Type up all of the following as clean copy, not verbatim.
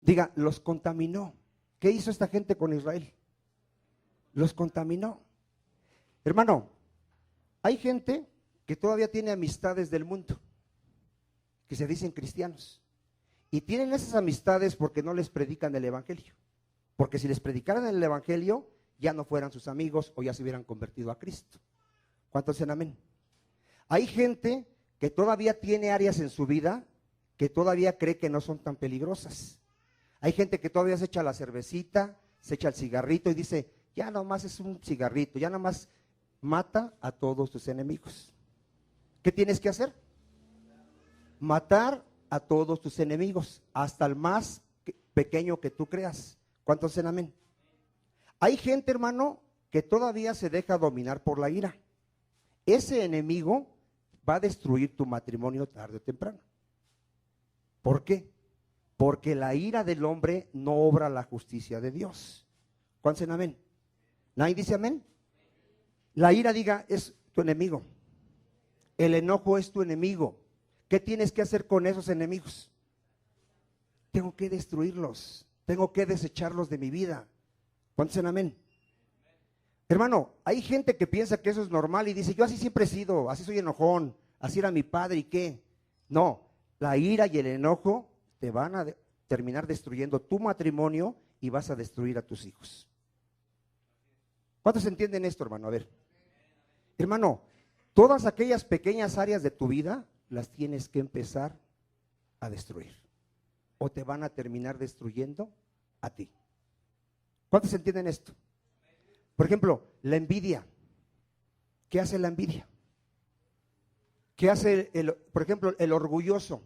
Diga, los contaminó. ¿Qué hizo esta gente con Israel? Los contaminó. Hermano, hay gente que todavía tiene amistades del mundo, que se dicen cristianos, y tienen esas amistades porque no les predican el evangelio. Porque si les predicaran el evangelio, ya no fueran sus amigos o ya se hubieran convertido a Cristo. ¿Cuántos dicen amén? Hay gente que todavía tiene áreas en su vida que todavía cree que no son tan peligrosas. Hay gente que todavía se echa la cervecita, se echa el cigarrito y dice, ya nomás es un cigarrito, ya nomás mata a todos tus enemigos. ¿Qué tienes que hacer? Matar a todos tus enemigos, hasta el más pequeño que tú creas. ¿Cuántos dicen amén? Hay gente, hermano, que todavía se deja dominar por la ira. Ese enemigo va a destruir tu matrimonio tarde o temprano. ¿Por qué? Porque la ira del hombre no obra la justicia de Dios. ¿Cuántos dicen amén? ¿Nadie dice amén? La ira, diga, es tu enemigo. El enojo es tu enemigo. ¿Qué tienes que hacer con esos enemigos? Tengo que destruirlos. Tengo que desecharlos de mi vida. ¿Cuántos dicen amén? Hermano, hay gente que piensa que eso es normal y dice, yo así siempre he sido, así soy enojón, así era mi padre y qué. No, la ira y el enojo te van a terminar destruyendo tu matrimonio y vas a destruir a tus hijos. ¿Cuántos entienden esto, hermano? A ver. Hermano, todas aquellas pequeñas áreas de tu vida las tienes que empezar a destruir. O te van a terminar destruyendo a ti. ¿Cuántos entienden esto? Por ejemplo, la envidia. ¿Qué hace la envidia? ¿Qué hace, por ejemplo, el orgulloso?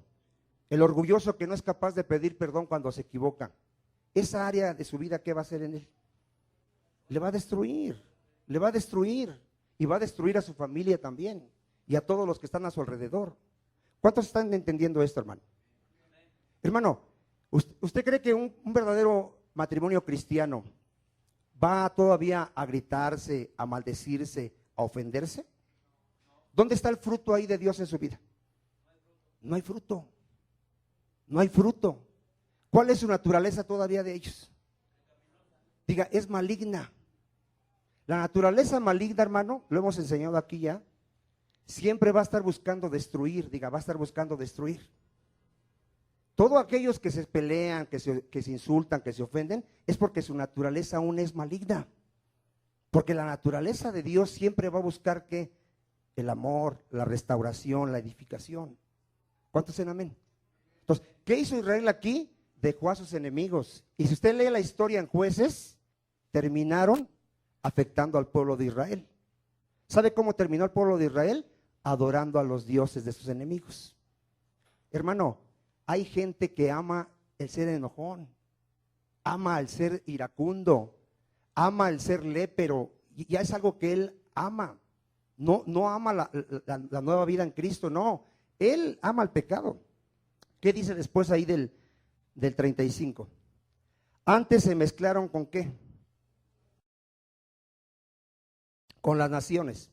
El orgulloso que no es capaz de pedir perdón cuando se equivoca. Esa área de su vida, ¿qué va a hacer en él? Le va a destruir, le va a destruir. Y va a destruir a su familia también. Y a todos los que están a su alrededor. ¿Cuántos están entendiendo esto, hermano? Hermano, ¿usted cree que un verdadero matrimonio cristiano va todavía a gritarse, a maldecirse, a ofenderse? ¿Dónde está el fruto ahí de Dios en su vida? No hay fruto. No hay fruto. ¿Cuál es su naturaleza todavía de ellos? Diga, es maligna. La naturaleza maligna, hermano, lo hemos enseñado aquí ya, siempre va a estar buscando destruir, diga, va a estar buscando destruir. Todos aquellos que se pelean, que se insultan, que se ofenden, es porque su naturaleza aún es maligna. Porque la naturaleza de Dios siempre va a buscar ¿qué? El amor, la restauración, la edificación. ¿Cuántos dicen amén? Entonces, ¿qué hizo Israel aquí? Dejó a sus enemigos. Y si usted lee la historia en Jueces, terminaron afectando al pueblo de Israel. ¿Sabe cómo terminó el pueblo de Israel? Adorando a los dioses de sus enemigos. Hermano, hay gente que ama el ser enojón, ama el ser iracundo, ama el ser lépero, y ya es algo que él ama. No ama la nueva vida en Cristo, no. Él ama el pecado. ¿Qué dice después ahí del 35? Antes se mezclaron ¿con qué? Con las naciones.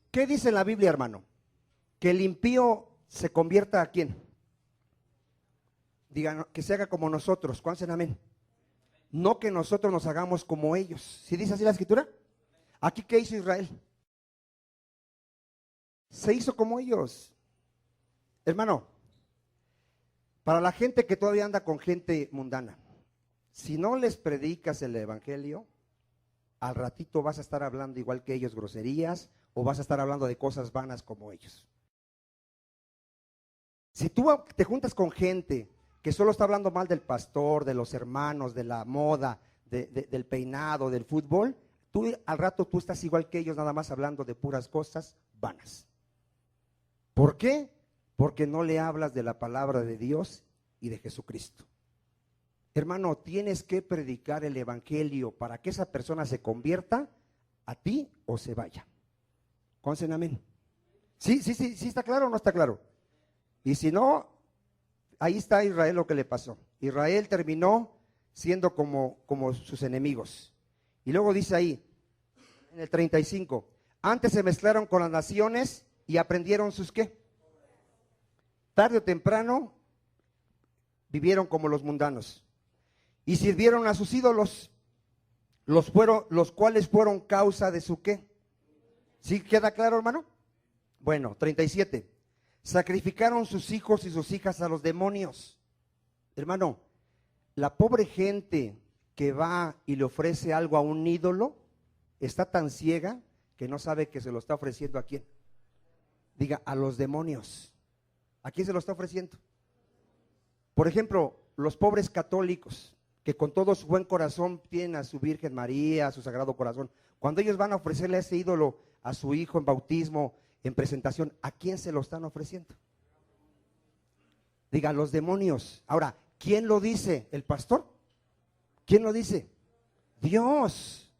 ¿Qué dice la Biblia, hermano? Que el impío se convierta ¿a quién? Digan, que se haga como nosotros. ¿Cuántos dicen amén? No que nosotros nos hagamos como ellos. ¿Sí dice así la escritura? Aquí, ¿qué hizo Israel? Se hizo como ellos. Hermano, para la gente que todavía anda con gente mundana, si no les predicas el evangelio, al ratito vas a estar hablando igual que ellos groserías o vas a estar hablando de cosas vanas como ellos. Si tú te juntas con gente que solo está hablando mal del pastor, de los hermanos, de la moda, del peinado, del fútbol, tú al rato tú estás igual que ellos, nada más hablando de puras cosas vanas. ¿Por qué? Porque no le hablas de la palabra de Dios y de Jesucristo. Hermano, tienes que predicar el evangelio para que esa persona se convierta a ti o se vaya. ¿Conocen amén? Sí, ¿está claro o no está claro? Y si no, ahí está Israel lo que le pasó. Israel terminó siendo como sus enemigos. Y luego dice ahí, en el 35, antes se mezclaron con las naciones y aprendieron sus ¿qué? Tarde o temprano vivieron como los mundanos. y sirvieron a sus ídolos, los cuales fueron causa de su ¿qué? ¿Sí queda claro, hermano? Bueno, 37. Sacrificaron sus hijos y sus hijas a los demonios. Hermano, la pobre gente que va y le ofrece algo a un ídolo está tan ciega que no sabe que se lo está ofreciendo a quién. Diga, a los demonios. ¿A quién se lo está ofreciendo? Por ejemplo, los pobres católicos que con todo su buen corazón tienen a su Virgen María, a su Sagrado Corazón. Cuando ellos van a ofrecerle a ese ídolo a su hijo en bautismo, en presentación, ¿a quién se lo están ofreciendo? Diga, los demonios. Ahora, ¿quién lo dice? ¿El pastor? ¿Quién lo dice? Dios.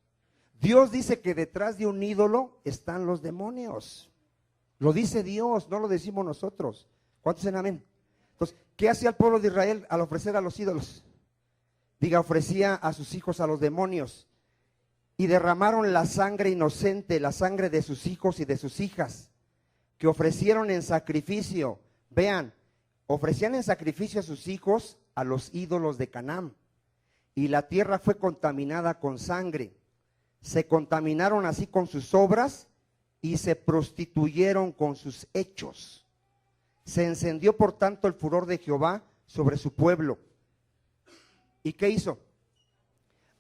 Dios dice que detrás de un ídolo están los demonios. Lo dice Dios, no lo decimos nosotros. ¿Cuántos dicen amén? Entonces, ¿qué hacía el pueblo de Israel al ofrecer a los ídolos? Diga, ofrecía a sus hijos a los demonios. Y derramaron la sangre inocente, la sangre de sus hijos y de sus hijas, que ofrecieron en sacrificio. Vean, ofrecían en sacrificio a sus hijos a los ídolos de Canaán. Y la tierra fue contaminada con sangre. Se contaminaron así con sus obras y se prostituyeron con sus hechos. Se encendió por tanto el furor de Jehová sobre su pueblo. ¿Y qué hizo?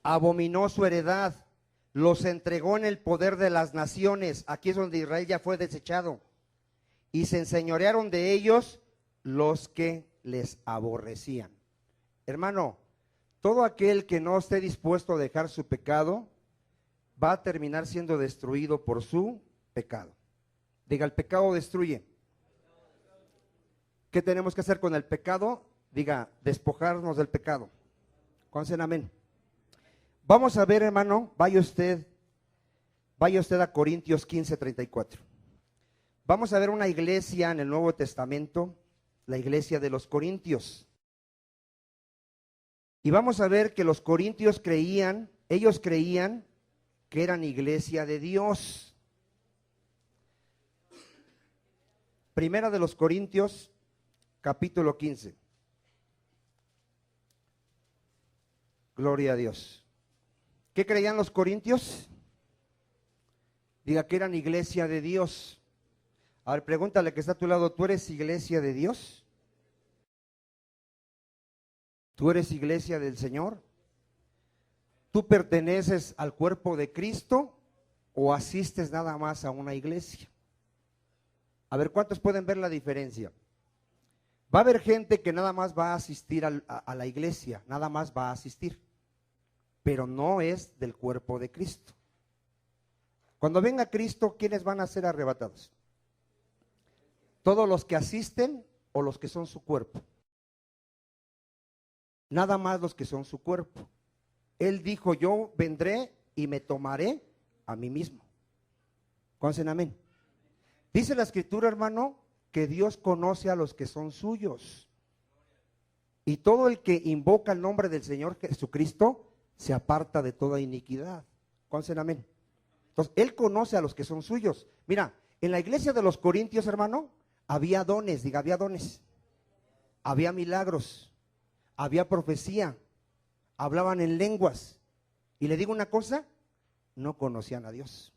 Abominó su heredad, los entregó en el poder de las naciones. Aquí es donde Israel ya fue desechado. Y se enseñorearon de ellos los que les aborrecían. Hermano, todo aquel que no esté dispuesto a dejar su pecado va a terminar siendo destruido por su pecado. Diga, el pecado destruye. ¿Qué tenemos que hacer con el pecado? Diga, despojarnos del pecado. ¿Cuántos dicen amén? Vamos a ver, hermano, vaya usted a Corintios 15:34. Vamos a ver una iglesia en el Nuevo Testamento, la iglesia de los Corintios. Y vamos a ver que los corintios ellos creían que eran iglesia de Dios. Primera de los Corintios, capítulo 15. Gloria a Dios. ¿Qué creían los corintios? Diga que eran iglesia de Dios. A ver, pregúntale que está a tu lado, ¿tú eres iglesia de Dios? ¿Tú eres iglesia del Señor? ¿Tú perteneces al cuerpo de Cristo o asistes nada más a una iglesia? A ver, ¿cuántos pueden ver la diferencia? Va a haber gente que nada más va a asistir a la iglesia, nada más va a asistir, pero no es del cuerpo de Cristo. Cuando venga Cristo, ¿quiénes van a ser arrebatados? ¿Todos los que asisten o los que son su cuerpo? Nada más los que son su cuerpo. Él dijo, yo vendré y me tomaré a mí mismo. ¿Conocen amén? Dice la Escritura, hermano, que Dios conoce a los que son suyos. Y todo el que invoca el nombre del Señor Jesucristo se aparta de toda iniquidad. ¿Conocen amén? Entonces, Él conoce a los que son suyos. Mira, en la iglesia de los Corintios, hermano, había dones, diga, había dones. Había milagros, había profecía, hablaban en lenguas. Y le digo una cosa, no conocían a Dios.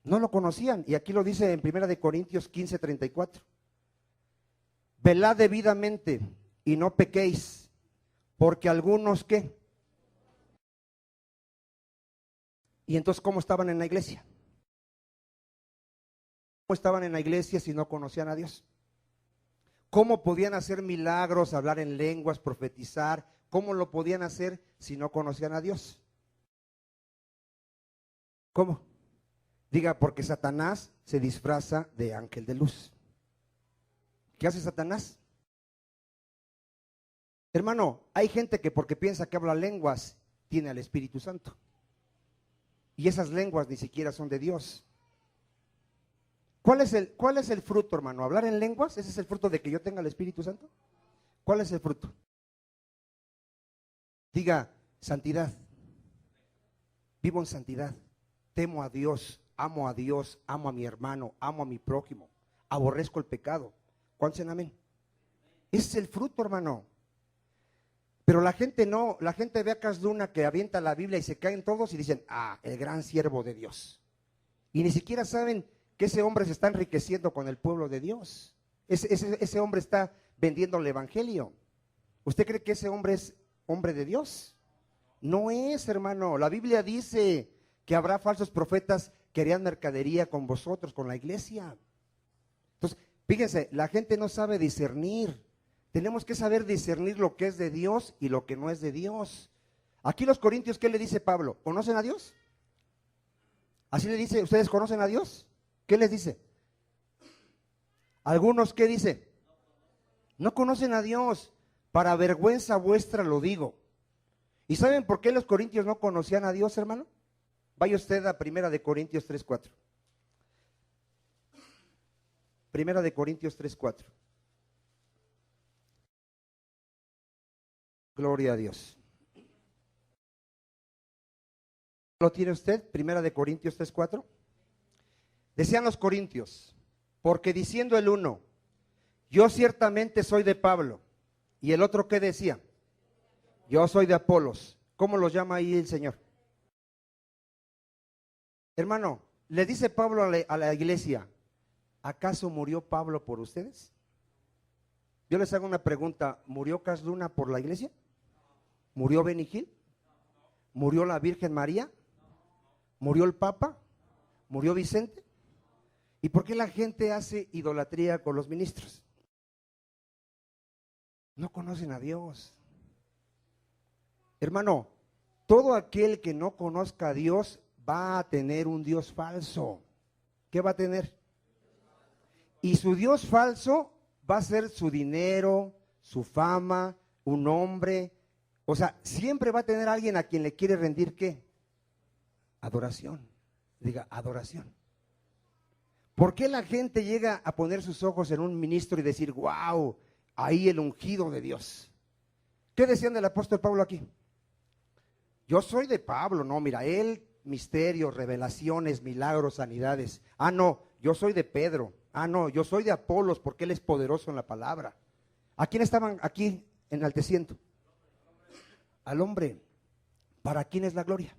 No lo conocían, y aquí lo dice en 1 Corintios 15:34. Velad debidamente y no pequéis, porque algunos ¿qué? Y entonces, ¿cómo estaban en la iglesia? ¿Cómo estaban en la iglesia si no conocían a Dios? ¿Cómo podían hacer milagros, hablar en lenguas, profetizar? ¿Cómo lo podían hacer si no conocían a Dios? ¿Cómo? Diga, porque Satanás se disfraza de ángel de luz. ¿Qué hace Satanás? Hermano, hay gente que porque piensa que habla lenguas, tiene al Espíritu Santo. Y esas lenguas ni siquiera son de Dios. ¿Cuál es el fruto, hermano? ¿Hablar en lenguas? ¿Ese es el fruto de que yo tenga el Espíritu Santo? ¿Cuál es el fruto? Diga, santidad. Vivo en santidad. Temo a Dios, amo a mi hermano, amo a mi prójimo, aborrezco el pecado. ¿Cuántos dicen amén? Ese es el fruto, hermano. Pero la gente no, la gente ve a Casluna que avienta la Biblia y se caen todos y dicen, el gran siervo de Dios. Y ni siquiera saben que ese hombre se está enriqueciendo con el pueblo de Dios. Ese hombre está vendiendo el evangelio. ¿Usted cree que ese hombre es hombre de Dios? No es, hermano. La Biblia dice que habrá falsos profetas que harían mercadería con vosotros, con la iglesia. Entonces, fíjense, la gente no sabe discernir. Tenemos que saber discernir lo que es de Dios y lo que no es de Dios. Aquí los corintios, ¿qué le dice Pablo? ¿Conocen a Dios? Así le dice, ¿ustedes conocen a Dios? ¿Qué les dice? Algunos, ¿qué dice? No conocen a Dios. Para vergüenza vuestra lo digo. ¿Y saben por qué los corintios no conocían a Dios, hermano? Vaya usted a 1 Corintios 3:4. 1 Corintios 3:4. Gloria a Dios. ¿Lo tiene usted? 1 Corintios 3:4. Decían los corintios, porque diciendo el uno, yo ciertamente soy de Pablo, y el otro, ¿qué decía? Yo soy de Apolos. ¿Cómo los llama ahí el Señor? Hermano, le dice Pablo a la iglesia, ¿acaso murió Pablo por ustedes? Yo les hago una pregunta, ¿murió Casluna por la iglesia? ¿Murió Benigil? ¿Murió la Virgen María? ¿Murió el Papa? ¿Murió Vicente? ¿Y por qué la gente hace idolatría con los ministros? No conocen a Dios. Hermano, todo aquel que no conozca a Dios va a tener un Dios falso. ¿Qué va a tener? Y su Dios falso va a ser su dinero, su fama, un hombre. O sea, siempre va a tener alguien a quien le quiere rendir ¿qué? Adoración. Diga, adoración. ¿Por qué la gente llega a poner sus ojos en un ministro y decir, wow, ahí el ungido de Dios? ¿Qué decían del apóstol Pablo aquí? Yo soy de Pablo, no, mira, él, misterios, revelaciones, milagros, sanidades. No, yo soy de Pedro. No, yo soy de Apolos porque él es poderoso en la palabra. ¿A quién estaban aquí enalteciendo? Al hombre. ¿Para quién es la gloria?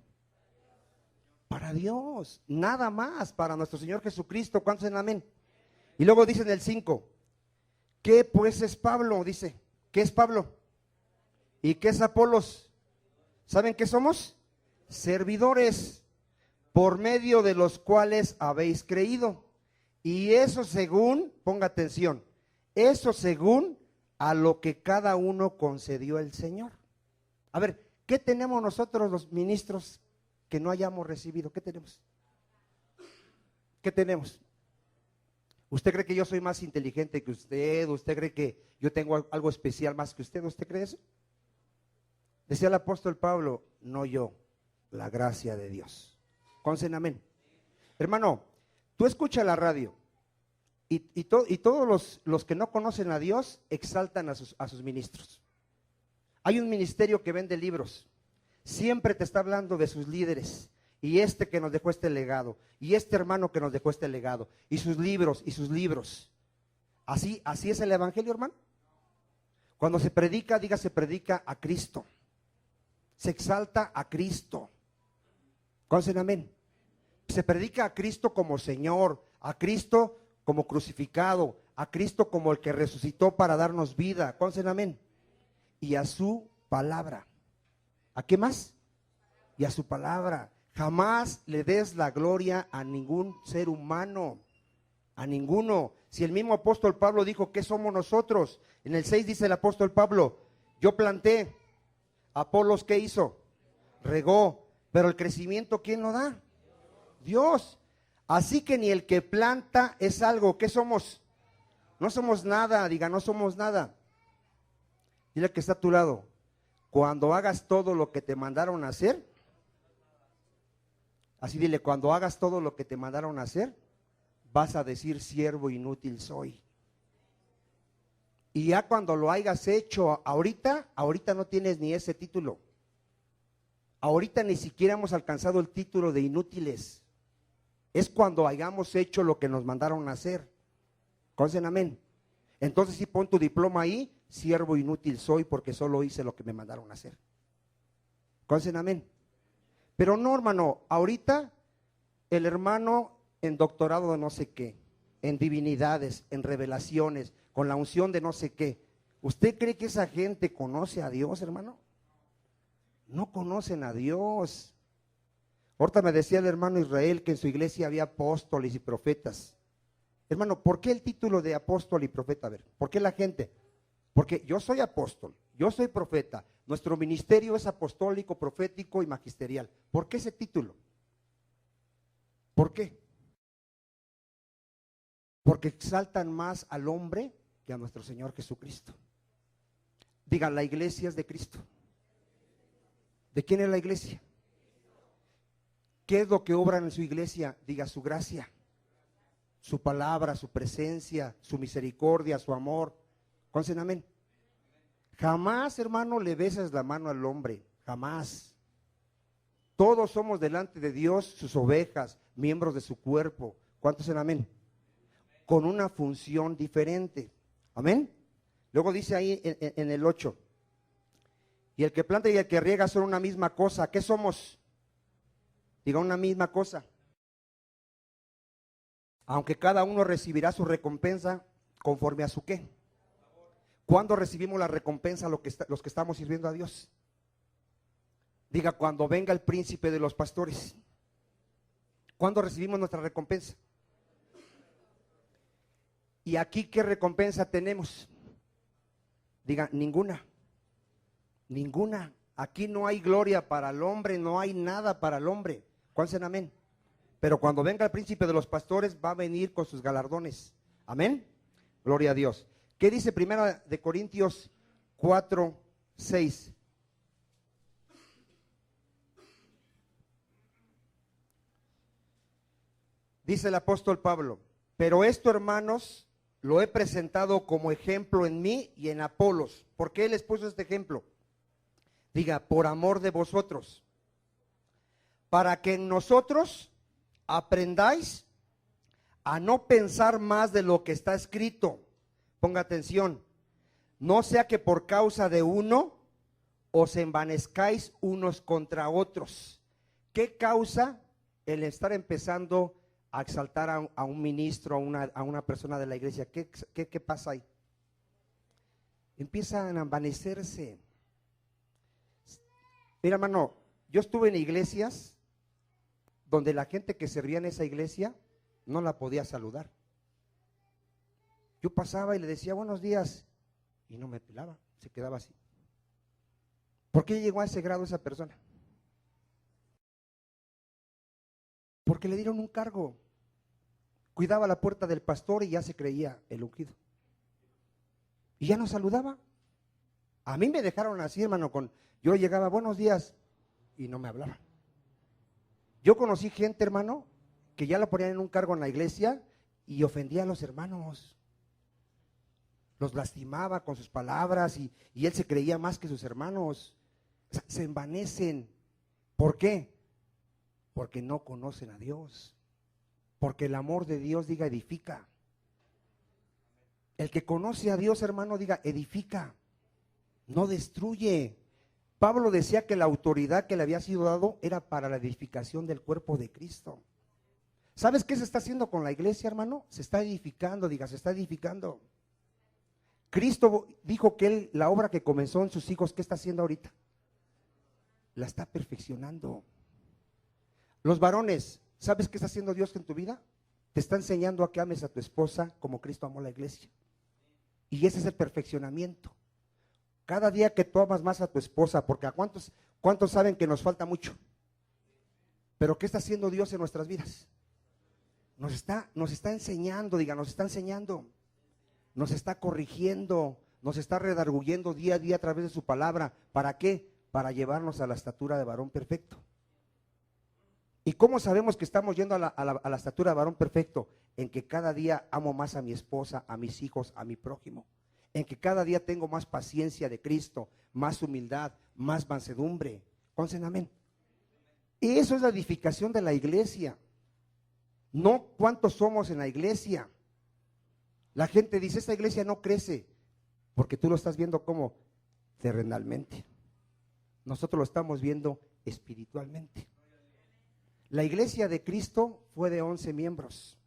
Para Dios, nada más, para nuestro Señor Jesucristo. ¿Cuántos en amén? Y luego dice en el 5, ¿qué pues es Pablo? Dice, ¿qué es Pablo? ¿Y qué es Apolos? ¿Saben qué somos? Servidores, por medio de los cuales habéis creído. Y eso según, ponga atención, eso según a lo que cada uno concedió el Señor. A ver, ¿qué tenemos nosotros los ministros que no hayamos recibido? ¿Qué tenemos? ¿Qué tenemos? ¿Usted cree que yo soy más inteligente que usted? ¿Usted cree que yo tengo algo especial más que usted? ¿Usted cree eso? Decía el apóstol Pablo, no yo, la gracia de Dios. Concen amén. Hermano, tú escucha la radio y todos los que no conocen a Dios exaltan a sus ministros. Hay un ministerio que vende libros, siempre te está hablando de sus líderes, y este que nos dejó este legado, y este hermano que nos dejó este legado, y sus libros, y sus libros. Así es el evangelio, hermano. Cuando se predica, diga, se predica a Cristo. Se exalta a Cristo. ¿Conocen amén? Se predica a Cristo como Señor, a Cristo como crucificado, a Cristo como el que resucitó para darnos vida. ¿Conocen amén? Y a su palabra. ¿A qué más? Y a su palabra. Jamás le des la gloria a ningún ser humano, a ninguno. Si el mismo apóstol Pablo dijo, ¿qué somos nosotros? En el 6 dice el apóstol Pablo, yo planté, Apolos, ¿qué hizo? Regó, pero el crecimiento, ¿quién lo da? Dios. Así que ni el que planta es algo. ¿Qué somos? No somos nada, diga, no somos nada. Dile que está a tu lado, cuando hagas todo lo que te mandaron a hacer, así dile, cuando hagas todo lo que te mandaron a hacer, vas a decir, siervo inútil soy. Y ya cuando lo hayas hecho, ahorita no tienes ni ese título. Ahorita ni siquiera hemos alcanzado el título de inútiles. Es cuando hayamos hecho lo que nos mandaron a hacer. ¿Conocen amén? Entonces si pon tu diploma ahí, siervo inútil soy porque solo hice lo que me mandaron a hacer. ¿Conocen amén? Pero no, hermano, ahorita el hermano en doctorado de no sé qué, en divinidades, en revelaciones, con la unción de no sé qué. ¿Usted cree que esa gente conoce a Dios, hermano? No conocen a Dios. Ahorita me decía el hermano Israel que en su iglesia había apóstoles y profetas. Hermano, ¿por qué el título de apóstol y profeta? A ver, ¿por qué la gente? Porque yo soy apóstol, yo soy profeta, nuestro ministerio es apostólico, profético y magisterial. ¿Por qué ese título? ¿Por qué? Porque exaltan más al hombre que a nuestro Señor Jesucristo. Digan, la iglesia es de Cristo. ¿De quién es la iglesia? ¿Qué es lo que obran en su iglesia? Diga, su gracia, su palabra, su presencia, su misericordia, su amor. ¿Conocen amén? Jamás, hermano, le besas la mano al hombre, jamás. Todos somos delante de Dios sus ovejas, miembros de su cuerpo. ¿Cuántos en amén? Con una función diferente. Amén. Luego dice ahí en el 8, y el que planta y el que riega son una misma cosa. ¿Qué somos? Diga, una misma cosa. Aunque cada uno recibirá su recompensa conforme a su qué. ¿Cuándo recibimos la recompensa los que estamos sirviendo a Dios? Diga, cuando venga el príncipe de los pastores. ¿Cuándo recibimos nuestra recompensa? ¿Y aquí qué recompensa tenemos? Diga, ninguna. Ninguna. Aquí no hay gloria para el hombre, no hay nada para el hombre. ¿Cuántos dicen amén? Pero cuando venga el príncipe de los pastores va a venir con sus galardones. Amén. Gloria a Dios. ¿Qué dice Primera de Corintios 4:6? Dice el apóstol Pablo, pero esto, hermanos, lo he presentado como ejemplo en mí y en Apolos. ¿Por qué les puso este ejemplo? Diga, por amor de vosotros, para que en nosotros aprendáis a no pensar más de lo que está escrito. Ponga atención, no sea que por causa de uno os envanezcáis unos contra otros. ¿Qué causa el estar empezando a exaltar a un ministro, a una persona de la iglesia? ¿Qué pasa ahí? Empiezan a envanecerse. Mira, hermano, yo estuve en iglesias donde la gente que servía en esa iglesia no la podía saludar. Yo pasaba y le decía buenos días y no me pelaba, se quedaba así. ¿Por qué llegó a ese grado esa persona? Porque le dieron un cargo. Cuidaba la puerta del pastor y ya se creía el ungido. Y ya no saludaba. A mí me dejaron así, hermano, yo llegaba buenos días y no me hablaba. Yo conocí gente, hermano, que ya la ponían en un cargo en la iglesia y ofendía a los hermanos. Los lastimaba con sus palabras y él se creía más que sus hermanos. O sea, se envanecen. ¿Por qué? Porque no conocen a Dios. Porque el amor de Dios, diga, edifica. El que conoce a Dios, hermano, diga, edifica. No destruye. Pablo decía que la autoridad que le había sido dado era para la edificación del cuerpo de Cristo. ¿Sabes qué se está haciendo con la iglesia, hermano? Se está edificando, diga, se está edificando. Cristo dijo que él, la obra que comenzó en sus hijos, ¿qué está haciendo ahorita? La está perfeccionando. Los varones, ¿sabes qué está haciendo Dios en tu vida? Te está enseñando a que ames a tu esposa como Cristo amó la iglesia. Y ese es el perfeccionamiento. Cada día que tú amas más a tu esposa, porque ¿a cuántos saben que nos falta mucho? Pero ¿qué está haciendo Dios en nuestras vidas? Nos está enseñando, diga, nos está enseñando. Nos está corrigiendo, nos está redarguyendo día a día a través de su palabra. ¿Para qué? Para llevarnos a la estatura de varón perfecto. ¿Y cómo sabemos que estamos yendo a la estatura de varón perfecto? En que cada día amo más a mi esposa, a mis hijos, a mi prójimo. En que cada día tengo más paciencia de Cristo, más humildad, más mansedumbre. ¿Conocen amén? Y eso es la edificación de la iglesia. No cuántos somos en la iglesia. La gente dice, esta iglesia no crece, porque tú lo estás viendo como terrenalmente. Nosotros lo estamos viendo espiritualmente. La iglesia de Cristo fue de 11 miembros.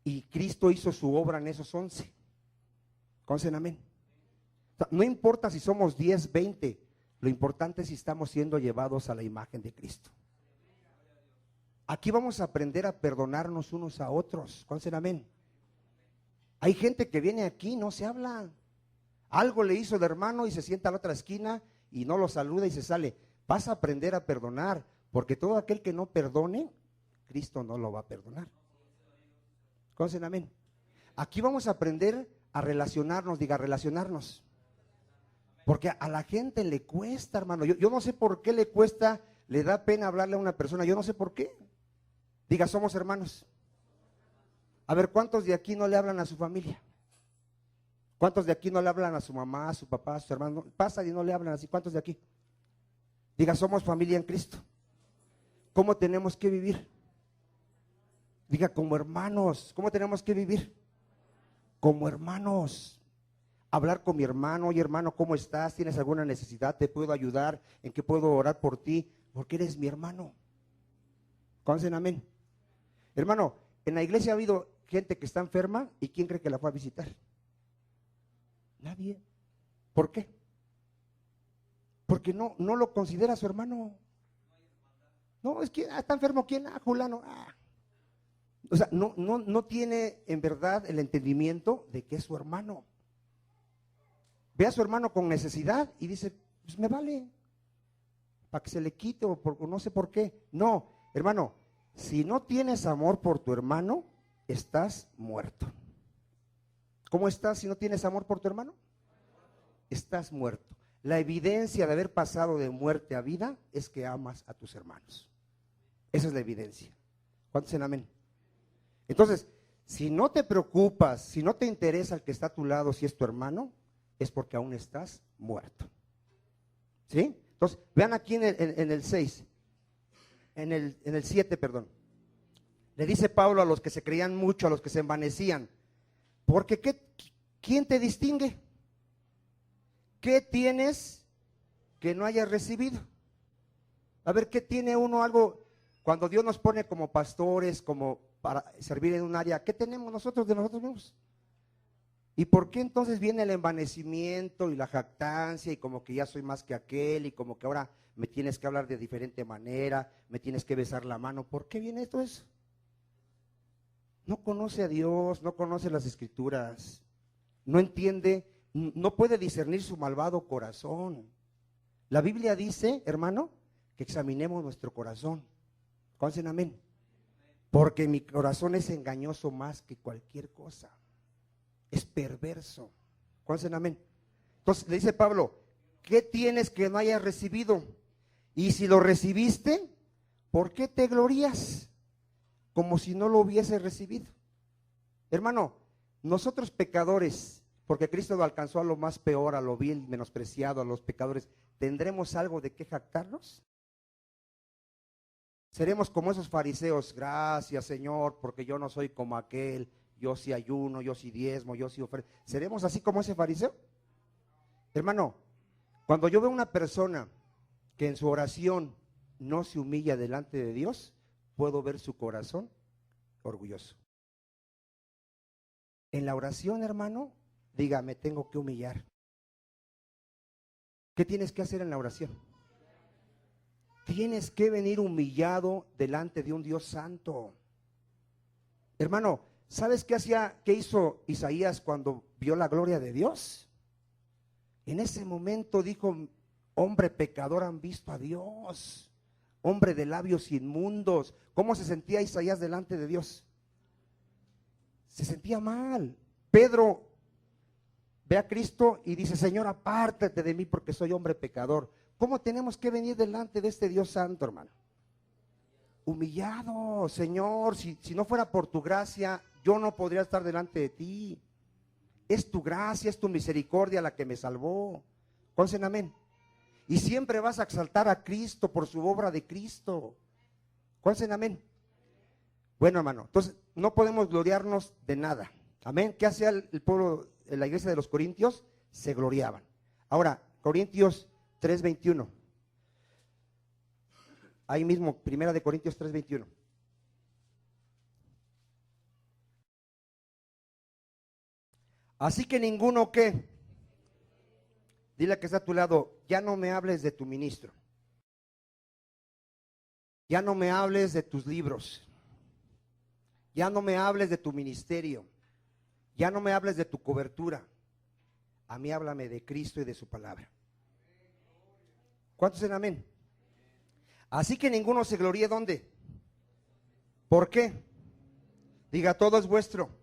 Y Cristo hizo su obra en esos 11. Conocen amén. O sea, no importa si somos 10, 20, lo importante es si estamos siendo llevados a la imagen de Cristo. Aquí vamos a aprender a perdonarnos unos a otros. Conocen amén. Hay gente que viene aquí y no se habla. Algo le hizo el hermano y se sienta a la otra esquina y no lo saluda y se sale. Vas a aprender a perdonar, porque todo aquel que no perdone, Cristo no lo va a perdonar. ¿Conocen amén? Aquí vamos a aprender a relacionarnos, diga relacionarnos. Porque a la gente le cuesta, hermano. Yo no sé por qué le cuesta, le da pena hablarle a una persona, yo no sé por qué. Diga, somos hermanos. A ver, ¿cuántos de aquí no le hablan a su familia? ¿Cuántos de aquí no le hablan a su mamá, a su papá, a su hermano? Pasa y no le hablan así. ¿Cuántos de aquí? Diga, somos familia en Cristo. ¿Cómo tenemos que vivir? Diga, como hermanos. ¿Cómo tenemos que vivir? Como hermanos. Hablar con mi hermano. Oye, hermano, ¿cómo estás? ¿Tienes alguna necesidad? ¿Te puedo ayudar? ¿En qué puedo orar por ti? Porque eres mi hermano. ¿Conocen amén? Hermano, en la iglesia ha habido gente que está enferma y ¿quién cree que la fue a visitar? Nadie. ¿Por qué? Porque no lo considera su hermano. No, es que está enfermo, ¿quién? Fulano. O sea, no tiene en verdad el entendimiento de que es su hermano. Ve a su hermano con necesidad y dice, pues me vale, para que se le quite o no sé por qué. No, hermano, si no tienes amor por tu hermano, estás muerto. ¿Cómo estás si no tienes amor por tu hermano? Estás muerto. La evidencia de haber pasado de muerte a vida es que amas a tus hermanos. Esa es la evidencia. ¿Cuántos dicen amén? Entonces, si no te preocupas, si no te interesa el que está a tu lado, si es tu hermano, es porque aún estás muerto. ¿Sí? Entonces, vean aquí en el 6, en el 7, perdón. Le dice Pablo a los que se creían mucho, a los que se envanecían, porque ¿quién te distingue? ¿Qué tienes que no hayas recibido? A ver, ¿qué tiene uno algo? Cuando Dios nos pone como pastores, como para servir en un área, ¿qué tenemos nosotros de nosotros mismos? ¿Y por qué entonces viene el envanecimiento y la jactancia y como que ya soy más que aquel y como que ahora me tienes que hablar de diferente manera, me tienes que besar la mano? ¿Por qué viene todo eso? No conoce a Dios, no conoce las Escrituras, no entiende, no puede discernir su malvado corazón. La Biblia dice, hermano, que examinemos nuestro corazón. ¿Conocen amén? Porque mi corazón es engañoso más que cualquier cosa. Es perverso. ¿Conocen amén? Entonces le dice Pablo, ¿qué tienes que no hayas recibido? Y si lo recibiste, ¿por qué te glorías? Como si no lo hubiese recibido. Hermano, nosotros pecadores, porque Cristo lo alcanzó a lo más peor, a lo vil, menospreciado, a los pecadores, ¿tendremos algo de qué jactarnos? Seremos como esos fariseos, gracias Señor, porque yo no soy como aquel, yo sí ayuno, yo sí diezmo, yo sí ofrezco. ¿Seremos así como ese fariseo? Hermano, cuando yo veo una persona que en su oración no se humilla delante de Dios, puedo ver su corazón orgulloso. En la oración, hermano, diga, me tengo que humillar. ¿Qué tienes que hacer en la oración? Tienes que venir humillado delante de un Dios santo. Hermano, ¿sabes qué hizo Isaías cuando vio la gloria de Dios? En ese momento dijo, hombre pecador, han visto a Dios, hombre de labios inmundos. ¿Cómo se sentía Isaías delante de Dios? Se sentía mal. Pedro ve a Cristo y dice, Señor, apártate de mí porque soy hombre pecador. ¿Cómo tenemos que venir delante de este Dios santo, hermano? Humillado. Señor, si no fuera por tu gracia, yo no podría estar delante de ti. Es tu gracia, es tu misericordia la que me salvó. Conocen amén. Y siempre vas a exaltar a Cristo por su obra de Cristo. Conocen amén. Bueno, hermano, entonces no podemos gloriarnos de nada. Amén. ¿Qué hacía el pueblo, la iglesia de los Corintios? Se gloriaban. Ahora, Corintios 3:21. Ahí mismo, primera de Corintios 3:21. Así que ninguno que, dile a que está a tu lado, ya no me hables de tu ministro. Ya no me hables de tus libros. Ya no me hables de tu ministerio. Ya no me hables de tu cobertura. A mí háblame de Cristo y de su palabra. ¿Cuántos dicen amén? Así que ninguno se gloríe, ¿dónde? ¿Por qué? Diga, todo es vuestro.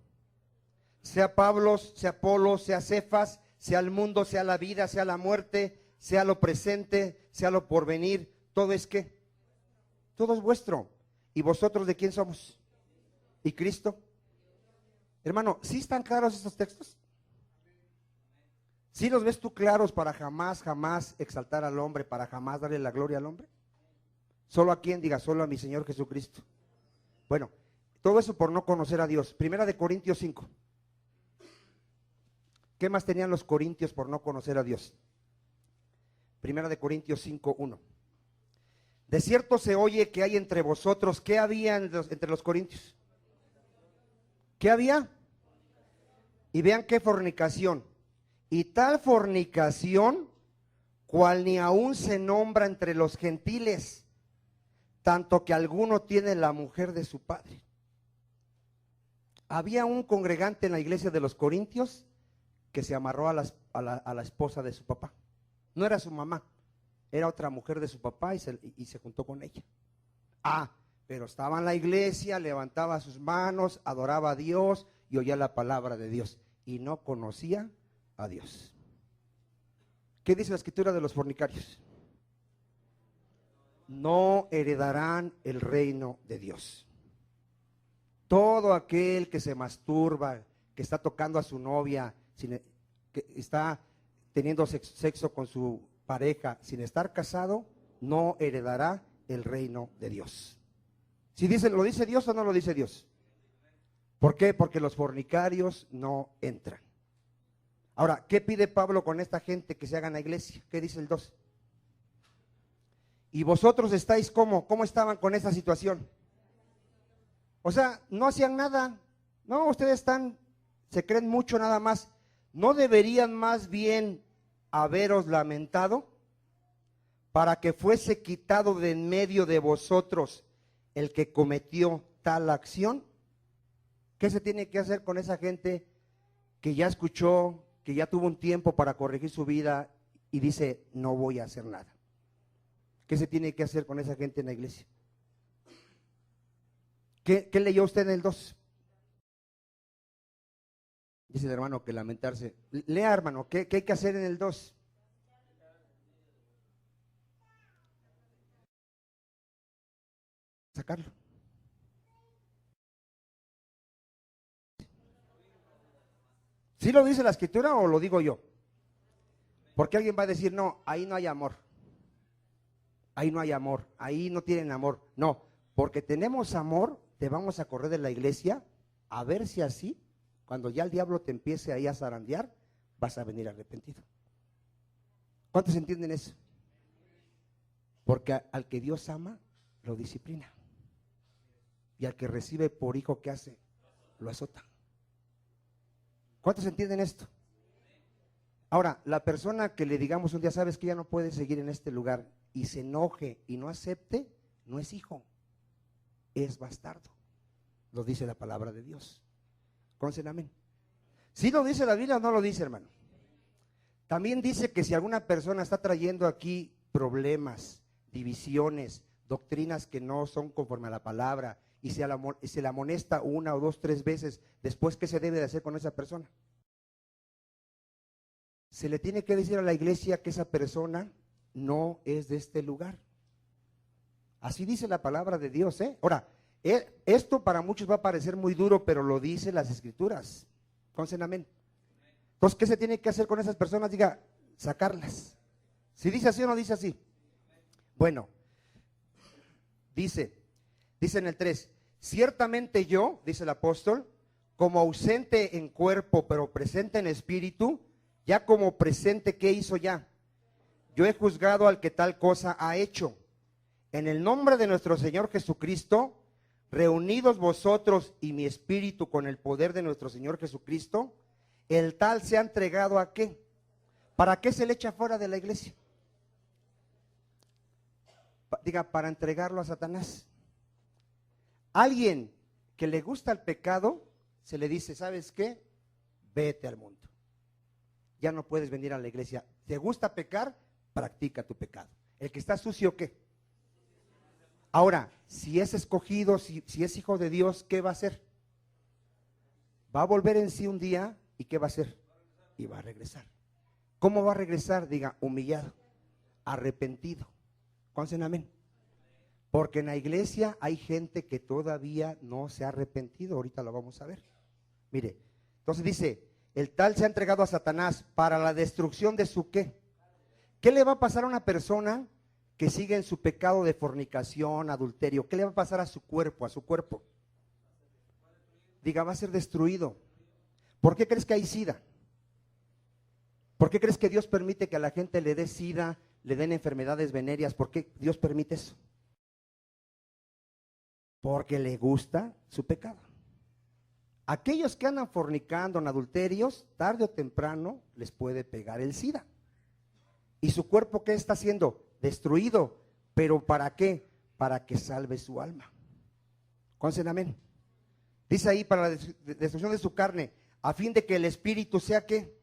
Sea Pablo, sea Apolo, sea Cefas, sea el mundo, sea la vida, sea la muerte, sea lo presente, sea lo porvenir. ¿Todo es qué? Todo es vuestro. ¿Y vosotros de quién somos? ¿Y Cristo? Hermano, ¿sí están claros estos textos? ¿Sí los ves tú claros para jamás exaltar al hombre, para jamás darle la gloria al hombre? ¿Solo a quién? Diga, solo a mi Señor Jesucristo. Bueno, todo eso por no conocer a Dios. Primera de Corintios 5. ¿Qué más tenían los corintios por no conocer a Dios? Primera de Corintios 5:1. De cierto se oye que hay entre vosotros, ¿qué había entre los corintios? ¿Qué había? Y vean qué fornicación. Y tal fornicación, cual ni aún se nombra entre los gentiles, tanto que alguno tiene la mujer de su padre. Había un congregante en la iglesia de los corintios que se amarró a la esposa de su papá. No era su mamá, era otra mujer de su papá y se juntó con ella. Pero estaba en la iglesia, levantaba sus manos, adoraba a Dios y oía la palabra de Dios y no conocía a Dios. ¿Qué dice la escritura de los fornicarios? No heredarán el reino de Dios. Todo aquel que se masturba, que está tocando a su novia, que está teniendo sexo con su pareja sin estar casado, no heredará el reino de Dios. Si dicen, ¿lo dice Dios o no lo dice Dios? ¿Por qué? Porque los fornicarios no entran. Ahora, ¿qué pide Pablo con esta gente que se haga en la iglesia? ¿Qué dice el 2? Y vosotros estáis ¿cómo estaban con esta situación? O sea, no hacían nada. No, ustedes se creen mucho nada más. ¿No deberían más bien haberos lamentado para que fuese quitado de en medio de vosotros el que cometió tal acción? ¿Qué se tiene que hacer con esa gente que ya escuchó, que ya tuvo un tiempo para corregir su vida y dice, no voy a hacer nada? ¿Qué se tiene que hacer con esa gente en la iglesia? ¿Qué leyó usted en el 2? Dice el hermano que lamentarse. Lea, hermano, ¿qué hay que hacer en el 2? Sacarlo. ¿Sí lo dice la escritura o lo digo yo? Porque alguien va a decir, no, ahí no hay amor. Ahí no hay amor, ahí no tienen amor. No, porque tenemos amor, te vamos a correr de la iglesia, a ver si así, cuando ya el diablo te empiece ahí a zarandear, vas a venir arrepentido. ¿Cuántos entienden eso? Porque al que Dios ama, lo disciplina. Y al que recibe por hijo, ¿qué hace? Lo azota. ¿Cuántos entienden esto? Ahora, la persona que le digamos un día, sabes que ya no puede seguir en este lugar, y se enoje y no acepte, no es hijo, es bastardo. Lo dice la palabra de Dios. ¿Conocen amén? ¿Sí lo dice la Biblia o no lo dice, hermano? También dice que si alguna persona está trayendo aquí problemas, divisiones, doctrinas que no son conforme a la palabra, y se la amonesta 1 o 2, 3 veces, después, ¿qué se debe de hacer con esa persona? Se le tiene que decir a la iglesia que esa persona no es de este lugar. Así dice la palabra de Dios, ¿eh? Ahora, esto para muchos va a parecer muy duro, pero lo dice las escrituras. Conocen amén. Entonces, ¿qué se tiene que hacer con esas personas? Diga, sacarlas. Si dice así o no dice así. Bueno, dice en el 3, ciertamente yo, dice el apóstol, como ausente en cuerpo, pero presente en espíritu, ya como presente, ¿qué hizo ya? Yo he juzgado al que tal cosa ha hecho. En el nombre de nuestro Señor Jesucristo, reunidos vosotros y mi espíritu con el poder de nuestro Señor Jesucristo, el tal se ha entregado ¿a qué? ¿Para qué se le echa fuera de la iglesia? Diga, para entregarlo a Satanás. Alguien que le gusta el pecado, se le dice, ¿sabes qué? Vete al mundo. Ya no puedes venir a la iglesia. ¿Te gusta pecar? Practica tu pecado. El que está sucio, ¿qué? Ahora, si es escogido, si es hijo de Dios, ¿qué va a hacer? Va a volver en sí un día, ¿y qué va a hacer? Y va a regresar. ¿Cómo va a regresar? Diga, humillado, arrepentido. ¿Cuántos amén? Porque en la iglesia hay gente que todavía no se ha arrepentido. Ahorita lo vamos a ver. Mire, entonces dice, el tal se ha entregado a Satanás para la destrucción de su ¿qué? ¿Qué le va a pasar a una persona que sigue en su pecado de fornicación, adulterio? ¿Qué le va a pasar a su cuerpo, a su cuerpo? Diga, va a ser destruido. ¿Por qué crees que hay SIDA? ¿Por qué crees que Dios permite que a la gente le dé SIDA, le den enfermedades venéreas? ¿Por qué Dios permite eso? Porque le gusta su pecado. Aquellos que andan fornicando en adulterios, tarde o temprano les puede pegar el SIDA. ¿Y su cuerpo qué está haciendo? Destruido. ¿Pero para qué? Para que salve su alma. ¿Cuántos amén? Dice ahí, para la destrucción de su carne, a fin de que el espíritu sea ¿qué?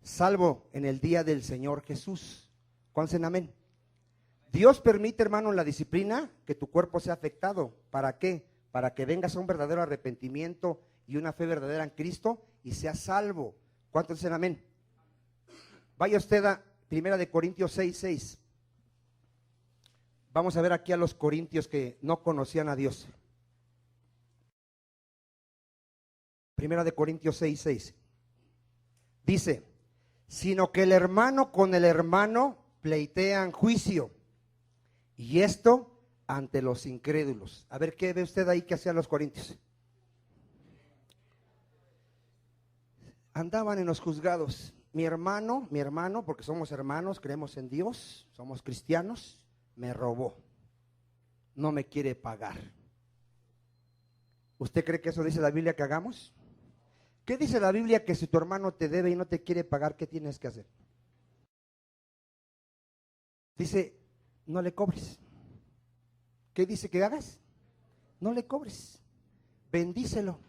Salvo en el día del Señor Jesús. ¿Cuántos amén? Dios permite, hermano, en la disciplina que tu cuerpo sea afectado. ¿Para qué? Para que vengas a un verdadero arrepentimiento y una fe verdadera en Cristo y seas salvo. ¿Cuántos dicen amén? Vaya usted a 1 Corintios 6:6. Vamos a ver aquí a los corintios que no conocían a Dios. 1 Corintios 6:6. Dice, sino que el hermano con el hermano pleitean juicio. Y esto ante los incrédulos. A ver, ¿qué ve usted ahí que hacían los corintios? Andaban en los juzgados. Mi hermano, porque somos hermanos, creemos en Dios, somos cristianos, me robó. No me quiere pagar. ¿Usted cree que eso dice la Biblia que hagamos? ¿Qué dice la Biblia? Que si tu hermano te debe y no te quiere pagar, ¿qué tienes que hacer? Dice, no le cobres. ¿Qué dice que hagas? No le cobres. Bendícelo.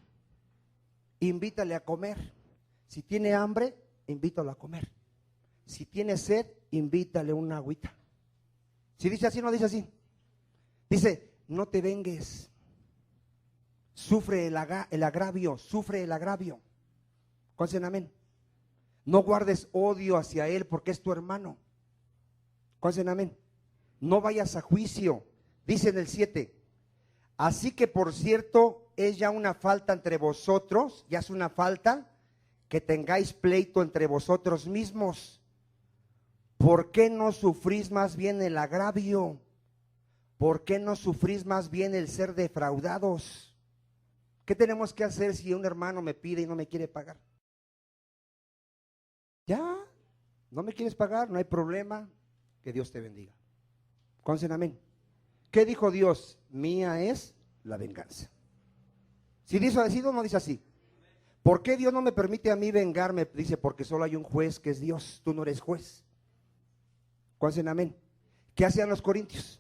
Invítale a comer. Si tiene hambre, invítalo a comer. Si tiene sed, invítale una agüita. Si dice así, no dice así. Dice, no te vengues. Sufre el agravio, sufre el agravio. ¿Cuántos amén? No guardes odio hacia él porque es tu hermano. ¿Cuántos amén? No vayas a juicio. Dice en el 7, así que por cierto es ya una falta entre vosotros, ya es una falta que tengáis pleito entre vosotros mismos. ¿Por qué no sufrís más bien el agravio? ¿Por qué no sufrís más bien el ser defraudados? ¿Qué tenemos que hacer si un hermano me pide y no me quiere pagar? Ya, no me quieres pagar, no hay problema, que Dios te bendiga. ¿Cuántos amén? ¿Qué dijo Dios? Mía es la venganza. Si dice así o no dice así. ¿Por qué Dios no me permite a mí vengarme? Dice, porque solo hay un juez que es Dios, tú no eres juez. ¿Cuántos amén? ¿Qué hacían los corintios?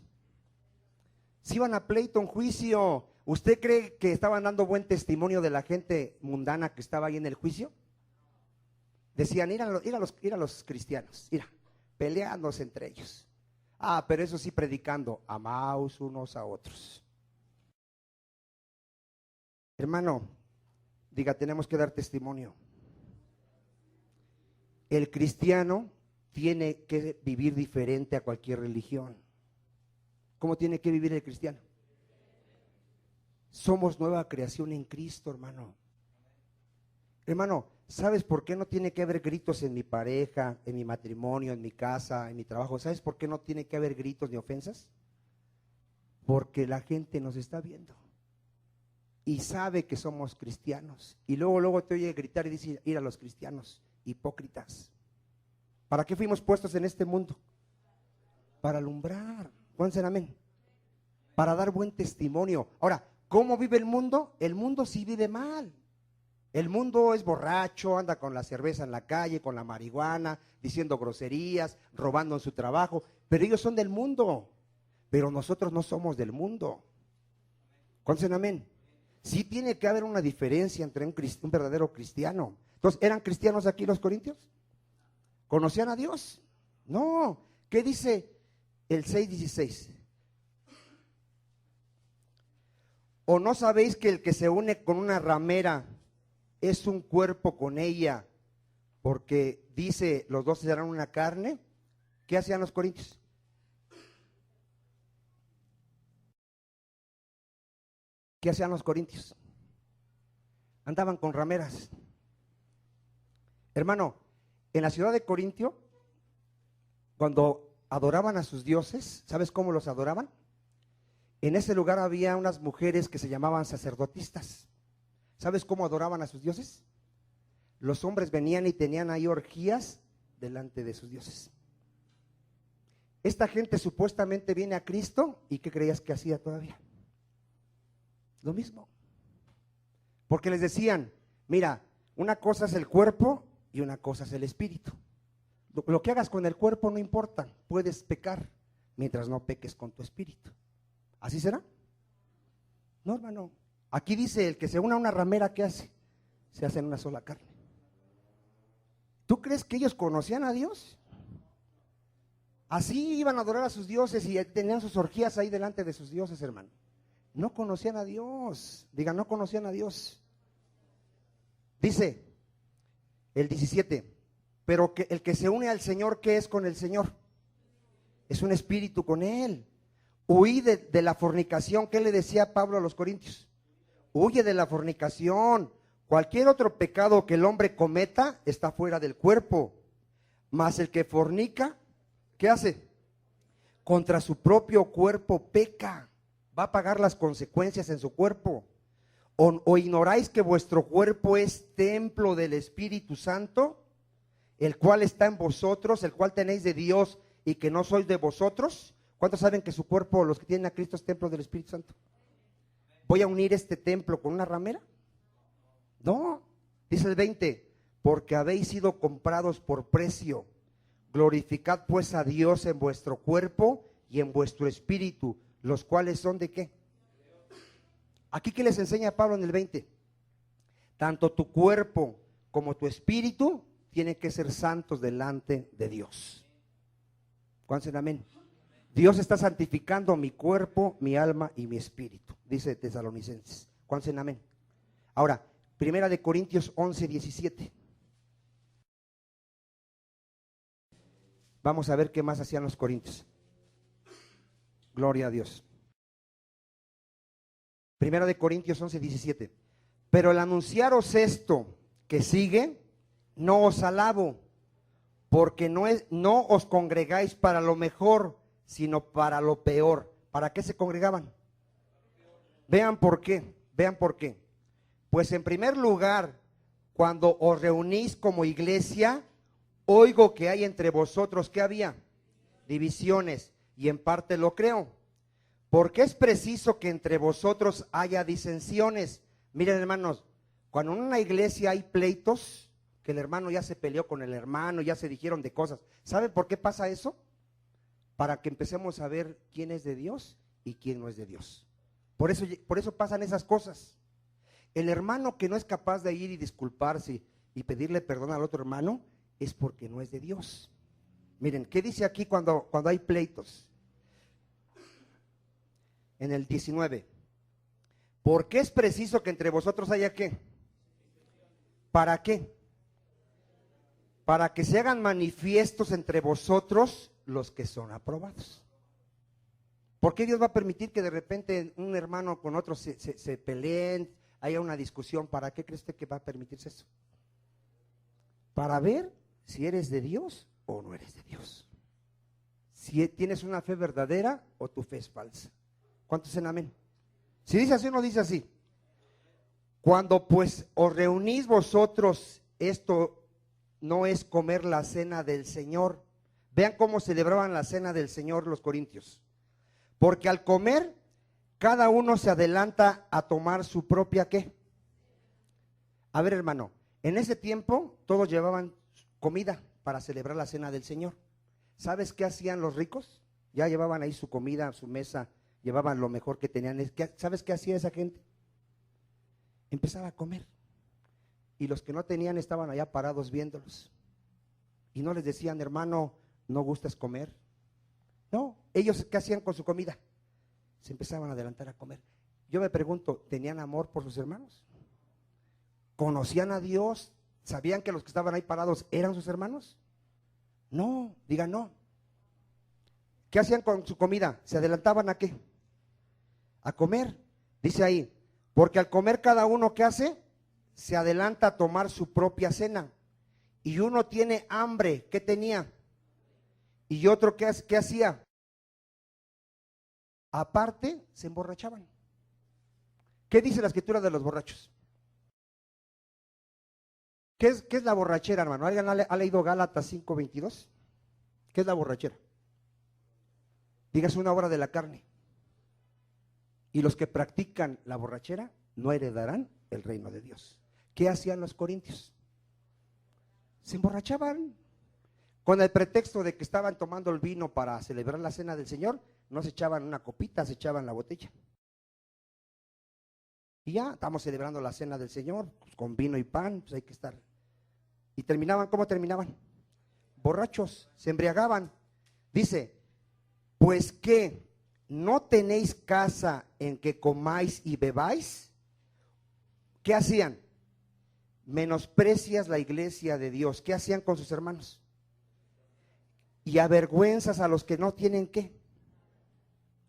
Si iban a pleito, un juicio. ¿Usted cree que estaban dando buen testimonio de la gente mundana que estaba ahí en el juicio? Decían, ir a los cristianos, mira, peleándose entre ellos. Ah, pero eso sí, predicando, amaos unos a otros. Hermano, diga, tenemos que dar testimonio. El cristiano tiene que vivir diferente a cualquier religión. ¿Cómo tiene que vivir el cristiano? Somos nueva creación en Cristo, hermano. Hermano, ¿sabes por qué no tiene que haber gritos en mi pareja, en mi matrimonio, en mi casa, en mi trabajo? ¿Sabes por qué no tiene que haber gritos ni ofensas? Porque la gente nos está viendo. y sabe que somos cristianos. Y luego te oye gritar y dice, ir a los cristianos, hipócritas. ¿Para qué fuimos puestos en este mundo? Para alumbrar. ¿Cuántos dicen amén? Para dar buen testimonio. Ahora, ¿cómo vive el mundo? El mundo sí vive mal. El mundo es borracho, anda con la cerveza en la calle, con la marihuana, diciendo groserías, robando en su trabajo, pero ellos son del mundo, pero nosotros no somos del mundo. ¿Cuántos dicen amén? Sí tiene que haber una diferencia entre un verdadero cristiano. Entonces, ¿eran cristianos aquí los corintios? ¿Conocían a Dios? No. ¿Qué dice el 6:16? ¿O no sabéis que el que se une con una ramera es un cuerpo con ella? Porque dice, los dos serán una carne. ¿Qué hacían los corintios? ¿Qué hacían los corintios? Andaban con rameras. Hermano, en la ciudad de Corintio, cuando adoraban a sus dioses, ¿sabes cómo los adoraban? En ese lugar había unas mujeres que se llamaban sacerdotisas. ¿Sabes cómo adoraban a sus dioses? Los hombres venían y tenían ahí orgías delante de sus dioses. Esta gente supuestamente viene a Cristo, ¿y qué creías que hacía todavía? Lo mismo. Porque les decían, mira, una cosa es el cuerpo y una cosa es el espíritu. Lo que hagas con el cuerpo no importa, puedes pecar mientras no peques con tu espíritu. ¿Así será? No, hermano. Aquí dice, el que se une a una ramera, ¿qué hace? Se hace en una sola carne. ¿Tú crees que ellos conocían a Dios? Así iban a adorar a sus dioses y tenían sus orgías ahí delante de sus dioses, hermano. No conocían a Dios. Digan, no conocían a Dios. Dice el 17, pero que el que se une al Señor, ¿qué es con el Señor? Es un espíritu con Él. Huí de la fornicación. ¿Qué le decía Pablo a los corintios? Huye de la fornicación. Cualquier otro pecado que el hombre cometa está fuera del cuerpo. Mas el que fornica, ¿qué hace? Contra su propio cuerpo peca. Va a pagar las consecuencias en su cuerpo. ¿O ignoráis que vuestro cuerpo es templo del Espíritu Santo, el cual está en vosotros, el cual tenéis de Dios y que no sois de vosotros? ¿Cuántos saben que su cuerpo, los que tienen a Cristo, es templo del Espíritu Santo? ¿Voy a unir este templo con una ramera? No. Dice el 20, porque habéis sido comprados por precio. Glorificad pues a Dios en vuestro cuerpo y en vuestro espíritu, los cuales son ¿de qué? Aquí que les enseña Pablo en el 20, tanto tu cuerpo como tu espíritu tienen que ser santos delante de Dios. ¿Cuántos dicen amén? Dios está santificando mi cuerpo, mi alma y mi espíritu, dice Tesalonicenses. ¿Cuántos dicen amén? Ahora, Primera de Corintios 11:17. Vamos a ver qué más hacían los corintios. Gloria a Dios. Primera de Corintios 11:17. Pero al anunciaros esto que sigue, no os alabo, porque no os congregáis para lo mejor, sino para lo peor. ¿Para qué se congregaban? Vean por qué, vean por qué. Pues en primer lugar, cuando os reunís como iglesia, oigo que hay entre vosotros, ¿qué había? Divisiones, y en parte lo creo. Porque es preciso que entre vosotros haya disensiones. Miren, hermanos, cuando en una iglesia hay pleitos, que el hermano ya se peleó con el hermano, ya se dijeron de cosas. ¿Saben por qué pasa eso? Para que empecemos a ver quién es de Dios y quién no es de Dios. Por eso pasan esas cosas. El hermano que no es capaz de ir y disculparse y pedirle perdón al otro hermano es porque no es de Dios. Miren, ¿qué dice aquí cuando hay pleitos? En el 19. Porque es preciso que entre vosotros haya ¿qué? ¿Para qué? Para que se hagan manifiestos entre vosotros los que son aprobados. ¿Por qué Dios va a permitir que de repente un hermano con otro se peleen, haya una discusión? ¿Para qué crees usted que va a permitirse eso? Para ver si eres de Dios o no eres de Dios. Si tienes una fe verdadera o tu fe es falsa. ¿Cuántos dicen amén? Si dice así o no dice así. Cuando pues os reunís vosotros, esto no es comer la cena del Señor. Vean cómo celebraban la cena del Señor los corintios. Porque al comer, cada uno se adelanta a tomar su propia ¿qué? A ver, hermano, en ese tiempo todos llevaban comida para celebrar la cena del Señor. ¿Sabes qué hacían los ricos? Ya llevaban ahí su comida, su mesa, llevaban lo mejor que tenían. ¿Sabes qué hacía esa gente? Empezaba a comer. Y los que no tenían estaban allá parados viéndolos. Y no les decían, hermano, ¿no gustas comer? No, ellos ¿qué hacían con su comida? Se empezaban a adelantar a comer. Yo me pregunto, ¿tenían amor por sus hermanos? ¿Conocían a Dios? ¿Sabían que los que estaban ahí parados eran sus hermanos? No, digan no. ¿Qué hacían con su comida? ¿Se adelantaban a qué? A comer. Dice ahí, porque al comer cada uno, ¿qué hace? Se adelanta a tomar su propia cena. Y uno tiene hambre, ¿qué tenía? Y otro, ¿qué hacía? Aparte, se emborrachaban. ¿Qué dice la escritura de los borrachos? ¿Qué es la borrachera, hermano? ¿Alguien ha leído Gálatas 5:22? ¿Qué es la borrachera? Dígase una obra de la carne. Y los que practican la borrachera no heredarán el reino de Dios. ¿Qué hacían los corintios? Se emborrachaban. Con el pretexto de que estaban tomando el vino para celebrar la cena del Señor, no se echaban una copita, se echaban la botella. Y ya estamos celebrando la cena del Señor, pues con vino y pan, pues hay que estar. Y terminaban, ¿cómo terminaban? Borrachos, se embriagaban. Dice, pues ¿qué? ¿No tenéis casa en que comáis y bebáis? ¿Qué hacían? Menosprecias la iglesia de Dios. ¿Qué hacían con sus hermanos? Y avergüenzas a los que no tienen ¿qué?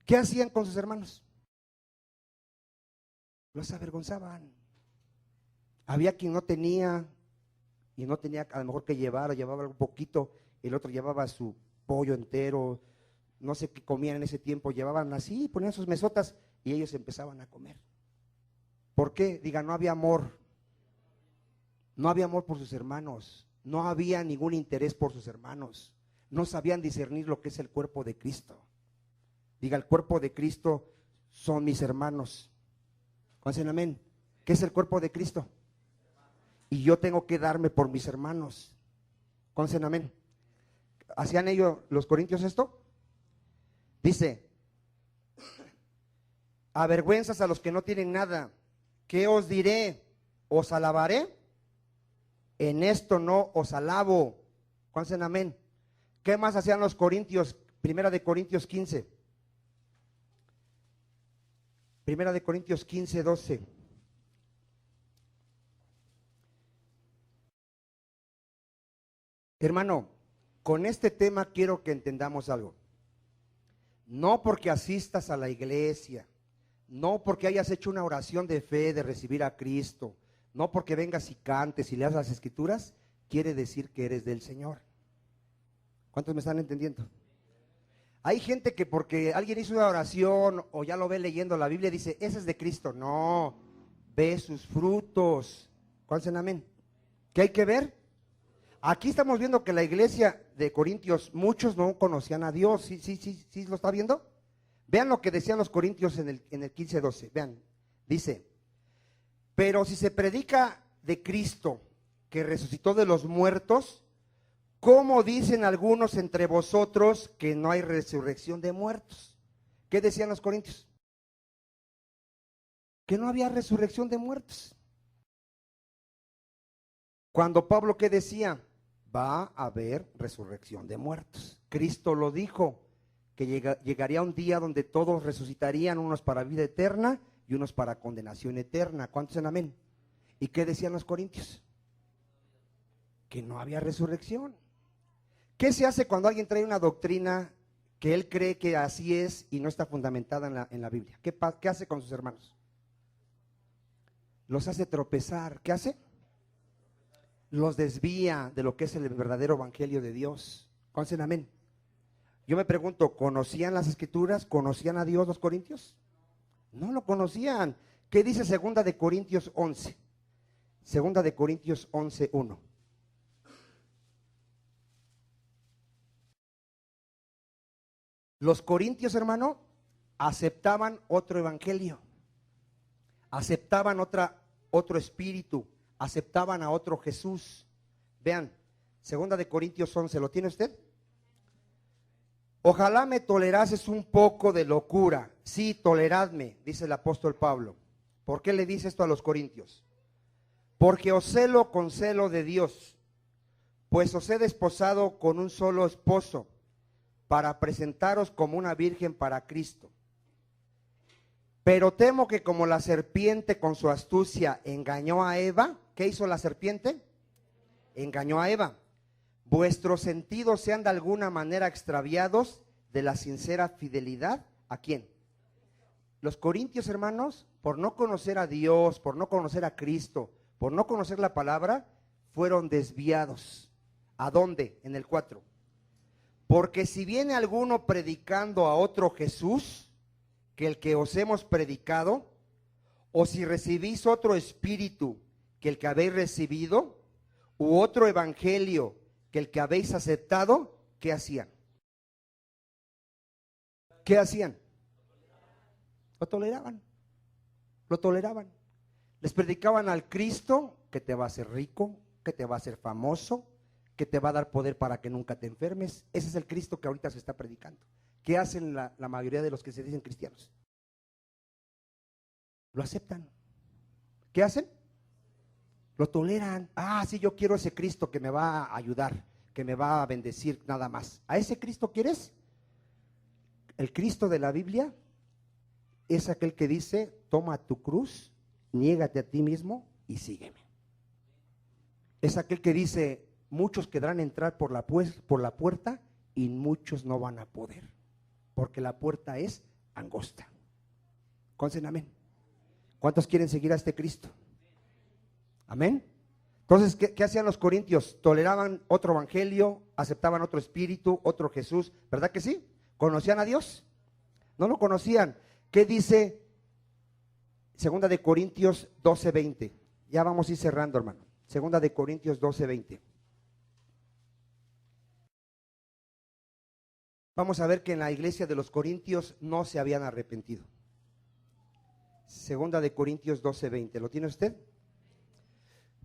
¿Qué hacían con sus hermanos? Los avergonzaban. Había quien no tenía y no tenía a lo mejor que llevar, o llevaba algo poquito, el otro llevaba su pollo entero, no sé qué comían en ese tiempo, llevaban así, ponían sus mesotas y ellos empezaban a comer. ¿Por qué? Diga, no había amor. No había amor por sus hermanos, no había ningún interés por sus hermanos, no sabían discernir lo que es el cuerpo de Cristo. Diga, el cuerpo de Cristo son mis hermanos. Dicen amén. ¿Qué es el cuerpo de Cristo? Y yo tengo que darme por mis hermanos. Dicen amén. ¿Hacían ellos los corintios esto? Dice, avergüenzas a los que no tienen nada. ¿Qué os diré? ¿Os alabaré? En esto no os alabo. Dicen amén. ¿Qué más hacían los corintios? Primera de Corintios 15. Primera de Corintios 15:12. Hermano, con este tema quiero que entendamos algo. No porque asistas a la iglesia, no porque hayas hecho una oración de fe de recibir a Cristo, no porque vengas y cantes y leas las escrituras, quiere decir que eres del Señor. ¿Cuántos me están entendiendo? Hay gente que porque alguien hizo una oración o ya lo ve leyendo la Biblia dice, ese es de Cristo. No, ve sus frutos. ¿Cuál es el amén? ¿Qué hay que ver? Aquí estamos viendo que la iglesia de Corintios, muchos no conocían a Dios. ¿Sí lo está viendo? Vean lo que decían los corintios en el 15:12. Vean, dice, pero si se predica de Cristo que resucitó de los muertos, ¿cómo dicen algunos entre vosotros que no hay resurrección de muertos? ¿Qué decían los corintios? Que no había resurrección de muertos. Cuando Pablo, ¿qué decía? Va a haber resurrección de muertos. Cristo lo dijo, que llegaría un día donde todos resucitarían, unos para vida eterna y unos para condenación eterna. ¿Cuántos en amén? ¿Y qué decían los corintios? Que no había resurrección. ¿Qué se hace cuando alguien trae una doctrina que él cree que así es y no está fundamentada en la Biblia? ¿Qué hace con sus hermanos? Los hace tropezar. ¿Qué hace? Los desvía de lo que es el verdadero evangelio de Dios. ¿Conocen amén? Yo me pregunto, ¿conocían las escrituras? ¿Conocían a Dios los corintios? No lo conocían. ¿Qué dice segunda de Corintios 11? Segunda de Corintios 11:1. Los corintios, hermano, aceptaban otro evangelio, aceptaban otro espíritu, aceptaban a otro Jesús. Vean, segunda de Corintios 11, ¿lo tiene usted? Ojalá me tolerases un poco de locura. Sí, toleradme, dice el apóstol Pablo. ¿Por qué le dice esto a los corintios? Porque os celo con celo de Dios, pues os he desposado con un solo esposo, para presentaros como una virgen para Cristo. Pero temo que como la serpiente con su astucia engañó a Eva, ¿qué hizo la serpiente? Engañó a Eva. Vuestros sentidos sean de alguna manera extraviados de la sincera fidelidad. ¿A quién? Los corintios, hermanos, por no conocer a Dios, por no conocer a Cristo, por no conocer la palabra, fueron desviados. ¿A dónde? En el 4. Porque si viene alguno predicando a otro Jesús que el que os hemos predicado, o si recibís otro espíritu que el que habéis recibido, u otro evangelio que el que habéis aceptado, ¿qué hacían? ¿Qué hacían? Lo toleraban. Lo toleraban. Les predicaban al Cristo que te va a hacer rico, que te va a hacer famoso, que te va a dar poder para que nunca te enfermes. Ese es el Cristo que ahorita se está predicando. ¿Qué hacen la mayoría de los que se dicen cristianos? Lo aceptan. ¿Qué hacen? Lo toleran. Ah, sí, yo quiero ese Cristo que me va a ayudar, que me va a bendecir, nada más. ¿A ese Cristo quieres? El Cristo de la Biblia es aquel que dice, toma tu cruz, niégate a ti mismo y sígueme. Es aquel que dice, muchos querrán entrar por la puerta y muchos no van a poder, porque la puerta es angosta. Consen amén. ¿Cuántos quieren seguir a este Cristo? Amén. Entonces, ¿qué hacían los corintios? Toleraban otro evangelio, aceptaban otro espíritu, otro Jesús, ¿verdad que sí? ¿Conocían a Dios? No lo conocían. ¿Qué dice segunda de Corintios 12:20? Ya vamos a ir cerrando, hermano. Segunda de Corintios 12:20. Vamos a ver que en la iglesia de los corintios no se habían arrepentido. Segunda de Corintios 12:20. ¿Lo tiene usted?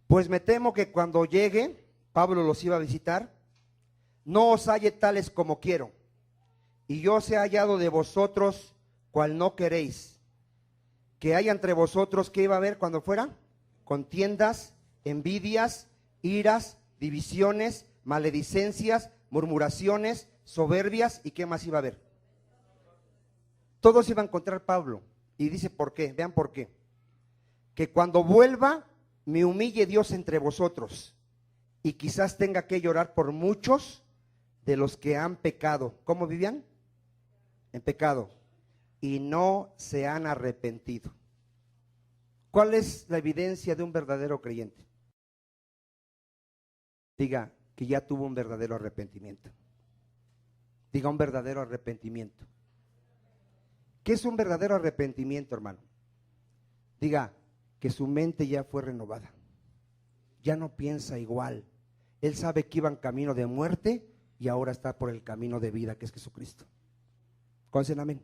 Pues me temo que cuando llegue, Pablo los iba a visitar, no os halle tales como quiero, y yo os he hallado de vosotros cual no queréis, que haya entre vosotros, ¿qué iba a haber cuando fuera? Contiendas, envidias, iras, divisiones, maledicencias, murmuraciones, soberbias, ¿y qué más iba a haber? Todos iban a encontrar Pablo, y dice ¿por qué? Vean por qué. Que cuando vuelva, me humille Dios entre vosotros, y quizás tenga que llorar por muchos de los que han pecado. ¿Cómo vivían? En pecado, y no se han arrepentido. ¿Cuál es la evidencia de un verdadero creyente? Diga que ya tuvo un verdadero arrepentimiento. Diga un verdadero arrepentimiento. ¿Qué es un verdadero arrepentimiento, hermano? Diga que su mente ya fue renovada. Ya no piensa igual. Él sabe que iba en camino de muerte y ahora está por el camino de vida, que es Jesucristo. Conocen amén.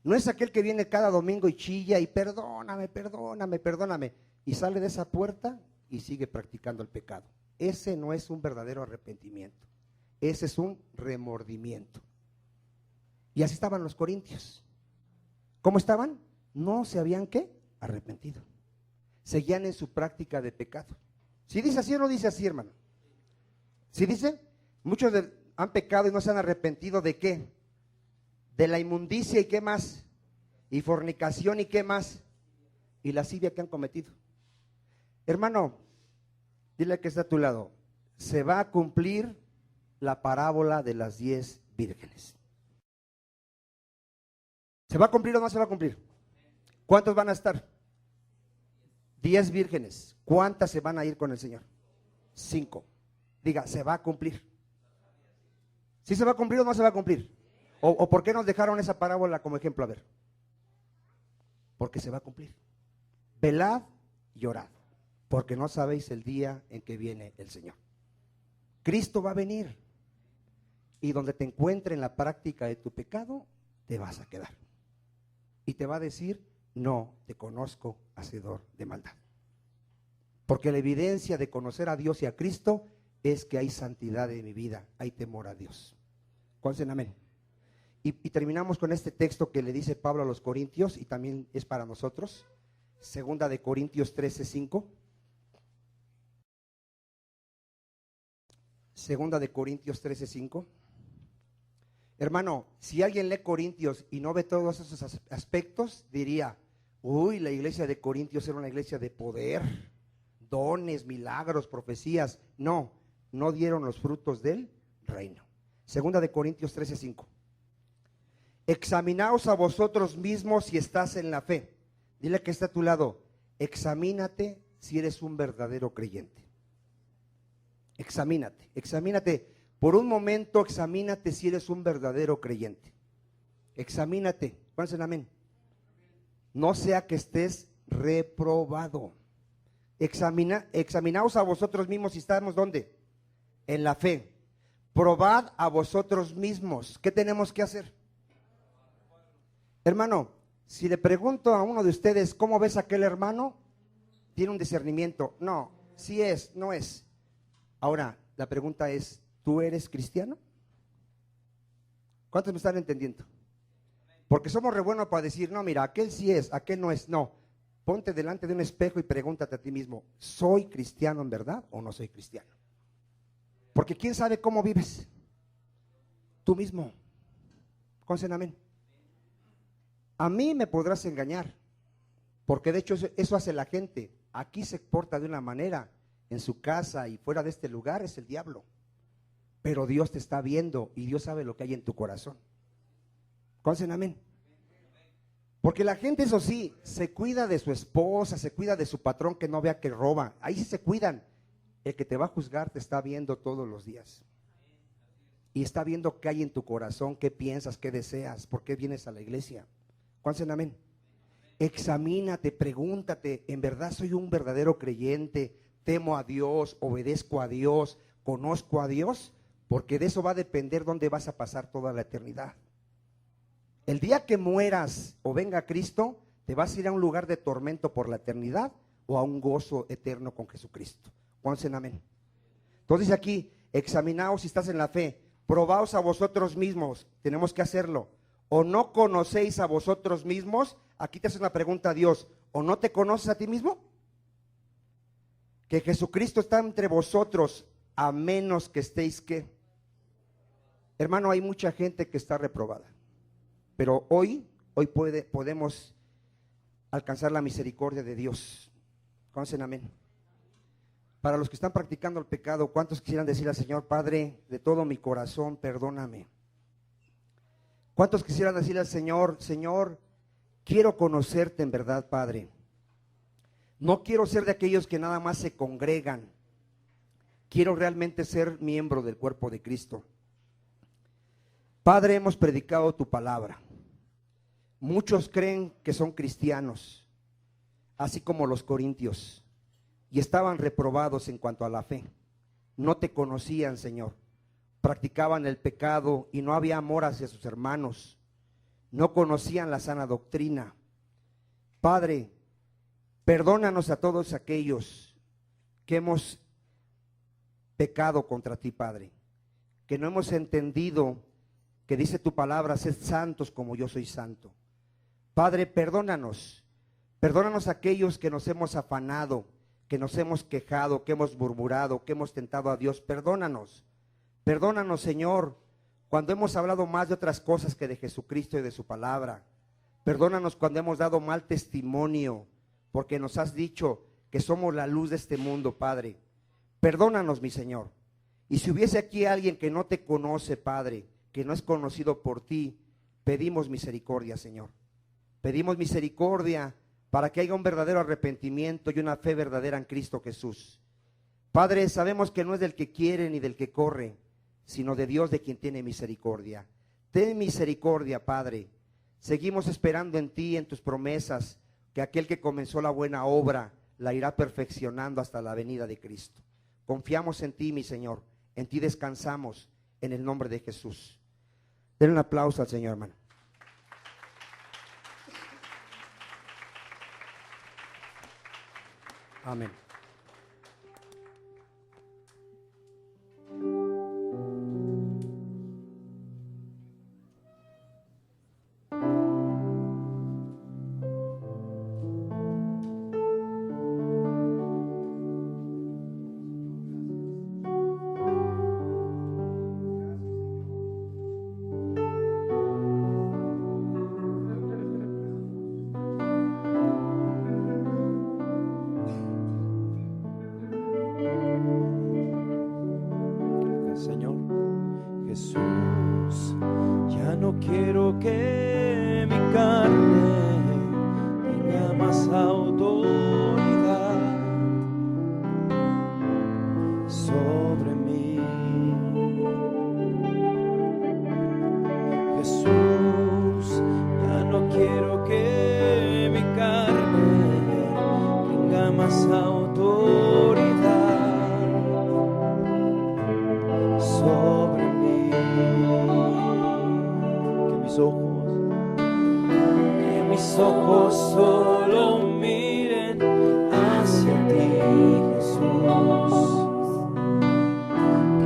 No es aquel que viene cada domingo y chilla y perdóname, perdóname, perdóname, y sale de esa puerta y sigue practicando el pecado. Ese no es un verdadero arrepentimiento. Ese es un remordimiento. Y así estaban los corintios. ¿Cómo estaban? No se habían ¿qué? Arrepentido. Seguían en su práctica de pecado. ¿Sí dice así o no dice así, hermano? ¿Sí dice? Muchos han pecado y no se han arrepentido ¿de qué? De la inmundicia y qué más, y fornicación y qué más, y lascivia que han cometido. Hermano, dile que está a tu lado, se va a cumplir la parábola de las 10 vírgenes. ¿Se va a cumplir o no se va a cumplir? ¿Cuántos van a estar? 10 vírgenes. ¿Cuántas se van a ir con el Señor? 5. Diga, se va a cumplir. ¿Sí se va a cumplir o no se va a cumplir? ¿O por qué nos dejaron esa parábola como ejemplo? A ver. Porque se va a cumplir. velad y orad, porque no sabéis el día en que viene el Señor. Cristo va a venir, y donde te encuentre en la práctica de tu pecado, te vas a quedar. Y te va a decir: no te conozco, hacedor de maldad. Porque la evidencia de conocer a Dios y a Cristo es que hay santidad en mi vida, hay temor a Dios. ¿Cuántos dicen amén? Y terminamos con este texto que le dice Pablo a los Corintios, y también es para nosotros. Segunda de Corintios 13:5. Segunda de Corintios 13:5. Hermano, si alguien lee Corintios y no ve todos esos aspectos, diría: uy, la iglesia de Corintios era una iglesia de poder, dones, milagros, profecías. No, no dieron los frutos del reino. Segunda de Corintios 13:5. Examinaos a vosotros mismos si estás en la fe. Dile que está a tu lado: examínate si eres un verdadero creyente. Examínate, examínate. Por un momento, examínate si eres un verdadero creyente. Examínate. ¿Cuántos dicen amén? No sea que estés reprobado. Examinaos a vosotros mismos si estamos ¿dónde? En la fe. Probad a vosotros mismos. ¿Qué tenemos que hacer? Hermano, si le pregunto a uno de ustedes: ¿cómo ves a aquel hermano? Tiene un discernimiento. No, sí es, no es. Ahora, la pregunta es: ¿tú eres cristiano? ¿Cuántos me están entendiendo? Porque somos re buenos para decir: no, mira, aquel sí es, aquel no es. No, ponte delante de un espejo y pregúntate a ti mismo: ¿soy cristiano en verdad o no soy cristiano? Porque ¿quién sabe cómo vives? Tú mismo. ¿Cuántos amén? A mí me podrás engañar, porque de hecho eso hace la gente. Aquí se porta de una manera, en su casa y fuera de este lugar es el diablo. Pero Dios te está viendo y Dios sabe lo que hay en tu corazón. ¿Cuántos dicen amén? Porque la gente, eso sí, se cuida de su esposa, se cuida de su patrón, que no vea que roba. Ahí sí se cuidan. El que te va a juzgar te está viendo todos los días. Y está viendo qué hay en tu corazón, qué piensas, qué deseas, por qué vienes a la iglesia. ¿Cuántos dicen amén? Examínate, pregúntate: ¿en verdad soy un verdadero creyente? ¿Temo a Dios? ¿Obedezco a Dios? ¿Conozco a Dios? Porque de eso va a depender dónde vas a pasar toda la eternidad. El día que mueras o venga Cristo, te vas a ir a un lugar de tormento por la eternidad o a un gozo eterno con Jesucristo. ¿Cuántos dicen amén? Entonces dice aquí: examinaos si estás en la fe, probaos a vosotros mismos. Tenemos que hacerlo. ¿O no conocéis a vosotros mismos? Aquí te hace una pregunta a Dios: ¿o no te conoces a ti mismo? Que Jesucristo está entre vosotros, a menos que estéis ¿qué? Hermano, hay mucha gente que está reprobada, pero hoy podemos alcanzar la misericordia de Dios. ¿Conocen amén? Para los que están practicando el pecado, ¿cuántos quisieran decirle al Señor: Padre, de todo mi corazón, perdóname? ¿Cuántos quisieran decirle al Señor: Señor, quiero conocerte en verdad, Padre? No quiero ser de aquellos que nada más se congregan. Quiero realmente ser miembro del cuerpo de Cristo. Padre, hemos predicado tu palabra. Muchos creen que son cristianos, así como los corintios, y estaban reprobados en cuanto a la fe. No te conocían, Señor. Practicaban el pecado y no había amor hacia sus hermanos. No conocían la sana doctrina. Padre, perdónanos a todos aquellos que hemos pecado contra ti, Padre, que no hemos entendido que dice tu palabra: sed santos como yo soy santo. Padre, perdónanos. Perdónanos a aquellos que nos hemos afanado, que nos hemos quejado, que hemos murmurado, que hemos tentado a Dios. Perdónanos. Perdónanos, Señor, cuando hemos hablado más de otras cosas que de Jesucristo y de su palabra. Perdónanos cuando hemos dado mal testimonio, porque nos has dicho que somos la luz de este mundo, Padre. Perdónanos, mi Señor. Y si hubiese aquí alguien que no te conoce, Padre, que no es conocido por ti, pedimos misericordia, Señor. Pedimos misericordia para que haya un verdadero arrepentimiento y una fe verdadera en Cristo Jesús. Padre, sabemos que no es del que quiere ni del que corre, sino de Dios, de quien tiene misericordia. Ten misericordia, Padre. Seguimos esperando en ti, en tus promesas. que aquel que comenzó la buena obra la irá perfeccionando hasta la venida de Cristo. Confiamos en ti, mi Señor, en ti descansamos, en el nombre de Jesús. Den un aplauso al Señor, hermano. Amén. Señor Jesús, ya no quiero que mi carne tenga más autoridad sobre mí. Jesús, ya no quiero que mi carne tenga más autoridad sobre mí. Que mis ojos solo miren hacia ti, Jesús.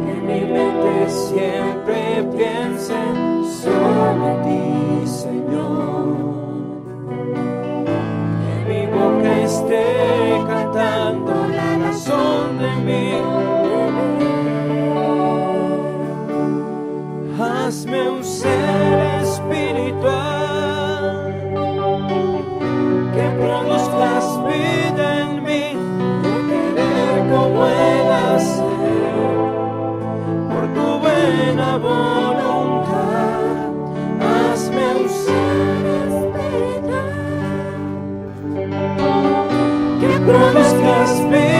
Que mi mente siempre piense solo en ti, Señor. Que mi boca esté cantando la razón de mí. Hazme un ser espiritual, que produzcas vida en mí, de querer como el hacer, por tu buena voluntad. Hazme un ser espiritual, que produzcas vida